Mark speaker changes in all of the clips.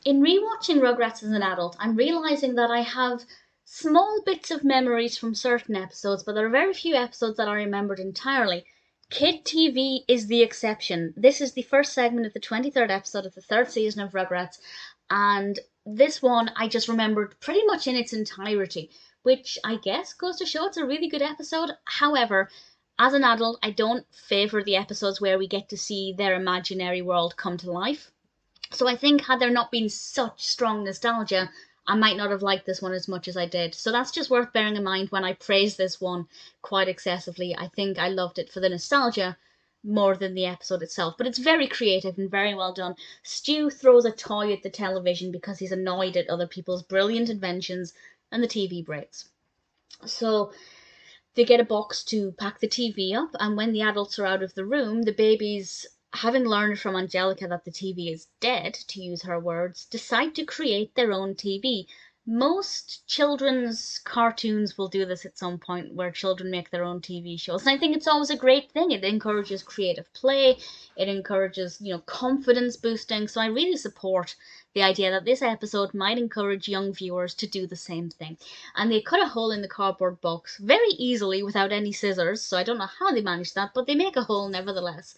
Speaker 1: In rewatching Rugrats as an adult, I'm realizing that I have small bits of memories from certain episodes, but there are very few episodes that I remembered entirely. Kid TV is the exception. This is the first segment of the 23rd episode of the third season of Rugrats, and this one I just remembered pretty much in its entirety, which I guess goes to show it's a really good episode. However, as an adult, I don't favour the episodes where we get to see their imaginary world come to life. So I think had there not been such strong nostalgia, I might not have liked this one as much as I did. So that's just worth bearing in mind when I praise this one quite excessively. I think I loved it for the nostalgia more than the episode itself. But it's very creative and very well done. Stu throws a toy at the television because he's annoyed at other people's brilliant inventions, and the TV breaks. So they get a box to pack the TV up, and when the adults are out of the room, the babies, having learned from Angelica that the TV is dead, to use her words, decide to create their own TV. Most children's cartoons will do this at some point, where children make their own TV shows. And I think it's always a great thing. It encourages creative play. It encourages, confidence boosting. So I really support the idea that this episode might encourage young viewers to do the same thing. And they cut a hole in the cardboard box very easily without any scissors. So I don't know how they managed that, but they make a hole nevertheless.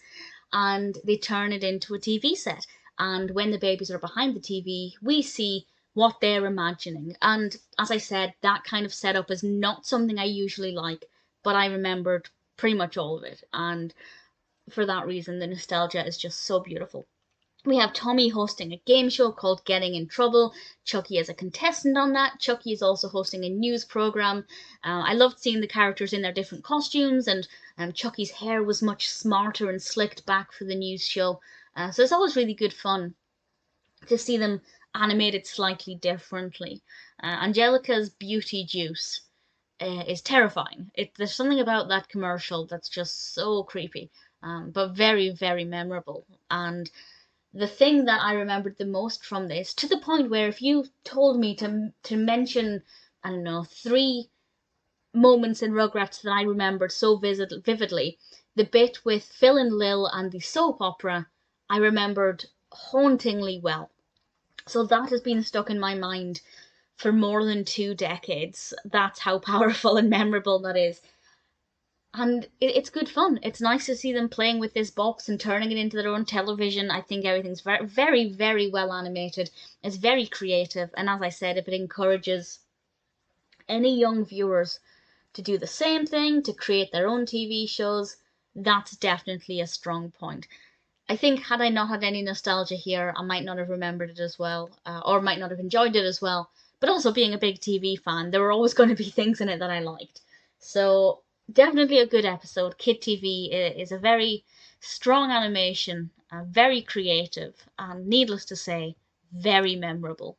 Speaker 1: And they turn it into a TV set. And when the babies are behind the TV, we see what they're imagining. And as I said, that kind of setup is not something I usually like, but I remembered pretty much all of it. And for that reason, the nostalgia is just so beautiful. We have Tommy hosting a game show called Getting in Trouble. Chuckie is a contestant on that. Chuckie is also hosting a news program. I loved seeing the characters in their different costumes, and Chuckie's hair was much smarter and slicked back for the news show. So it's always really good fun to see them animated slightly differently. Angelica's beauty juice is terrifying. There's something about that commercial that's just so creepy, but very, very memorable. And the thing that I remembered the most from this, to the point where if you told me to mention, I don't know, 3 moments in Rugrats that I remembered so vividly, the bit with Phil and Lil and the soap opera, I remembered hauntingly well. So that has been stuck in my mind for more than 2 decades. That's how powerful and memorable that is. And it's good fun. It's nice to see them playing with this box and turning it into their own television. I think everything's very, very, very well animated. It's very creative. And as I said, if it encourages any young viewers to do the same thing, to create their own TV shows, that's definitely a strong point. I think had I not had any nostalgia here, I might not have remembered it as well, or might not have enjoyed it as well. But also being a big TV fan, there were always going to be things in it that I liked. So definitely a good episode. Kid TV is a very strong animation, very creative, and needless to say, very memorable.